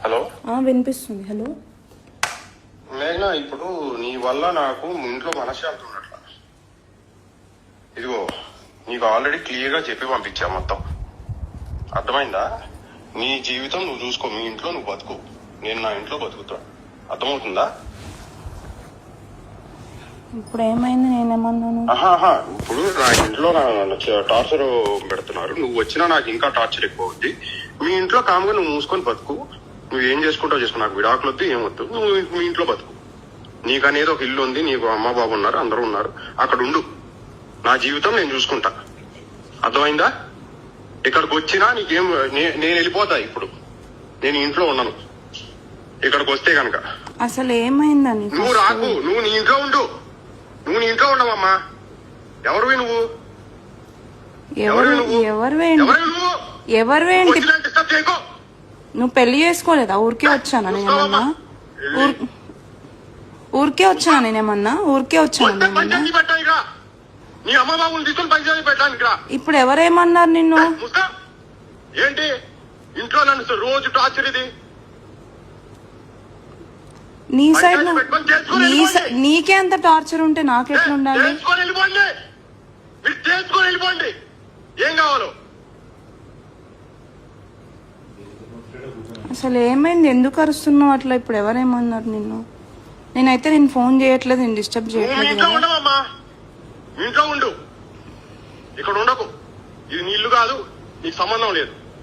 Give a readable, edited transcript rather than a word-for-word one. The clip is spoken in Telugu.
హలో వినిపిస్తుంది. హలో మేఘనా, ఇప్పుడు నీ వల్ల నాకు ఇంట్లో మనశ్శాంతి ఉన్నట్ల. ఇదిగో నీకు ఆల్రెడీ క్లియర్ గా చెప్పి పంపించా మొత్తం. అర్థమైందా? నీ జీవితం నువ్వు చూసుకో, మీ ఇంట్లో నువ్వు బతుకు, నేను నా ఇంట్లో బతుకుతా. అర్థమవుతుందా? ఇప్పుడు ఏమైంది? నేనేమన్నాను? ఇప్పుడు నా ఇంట్లో టార్చర్ పెడుతున్నారు. నువ్వు వచ్చినా నాకు ఇంకా టార్చర్ ఎక్కువ అవుద్ది. మీ ఇంట్లో కామ్గా నువ్వు మూసుకొని బతుకు. నువ్వు ఏం చేసుకుంటావు చేసుకో, నాకు విడాకులు వద్దు, ఏమొద్దు. నువ్వు మీ ఇంట్లో బతుకు. నీకు అనేది ఒక ఇల్లు ఉంది, నీకు అమ్మ బాబు ఉన్నారు, అందరూ ఉన్నారు. అక్కడ ఉండు. నా జీవితం నేను చూసుకుంటా. అర్థమైందా? ఇక్కడికి వచ్చినా నీకేం, నేను వెళ్ళిపోతా. ఇప్పుడు నేను ఇంట్లో ఉన్నాను. ఇక్కడికి వస్తే కనుక అసలు ఏమైందని నువ్వు రాకు. నువ్వు నీ ఇంట్లో ఉండు. నువ్వు నీ ఇంట్లో ఉండవమ్మా. ఎవరివి నువ్వు? ఎవరివేంటి? నువ్వు పెళ్లి చేసుకోలేదా? ఊరికే వచ్చానా నేనేమన్నా? ఊరికే వచ్చానా నేనేమన్నా? ఇప్పుడు ఎవరేమన్నారు నిన్ను? ఏంటి ఇంట్లో నన్ను రోజు టార్చర్? ఇది నీ సైడ్ నీకే అంత టార్చర్ ఉంటే నాకెట్లా ఉండాలి? వెళ్ళిపోండి. ఏం కావాలో అసలు ఏమైంది? ఎందుకు అరుస్తున్నావు అట్లా? ఇప్పుడు ఎవరేమన్నారు నిన్ను? నేనైతే నేను ఫోన్ చేయట్లేదు, నేను డిస్టర్బ్ చేయట్లేదు. ఇంట్లో ఉండు, ఇక్కడ ఉండకు. ఇది నీ ఇల్లు కాదు, నీకు సంబంధం లేదు.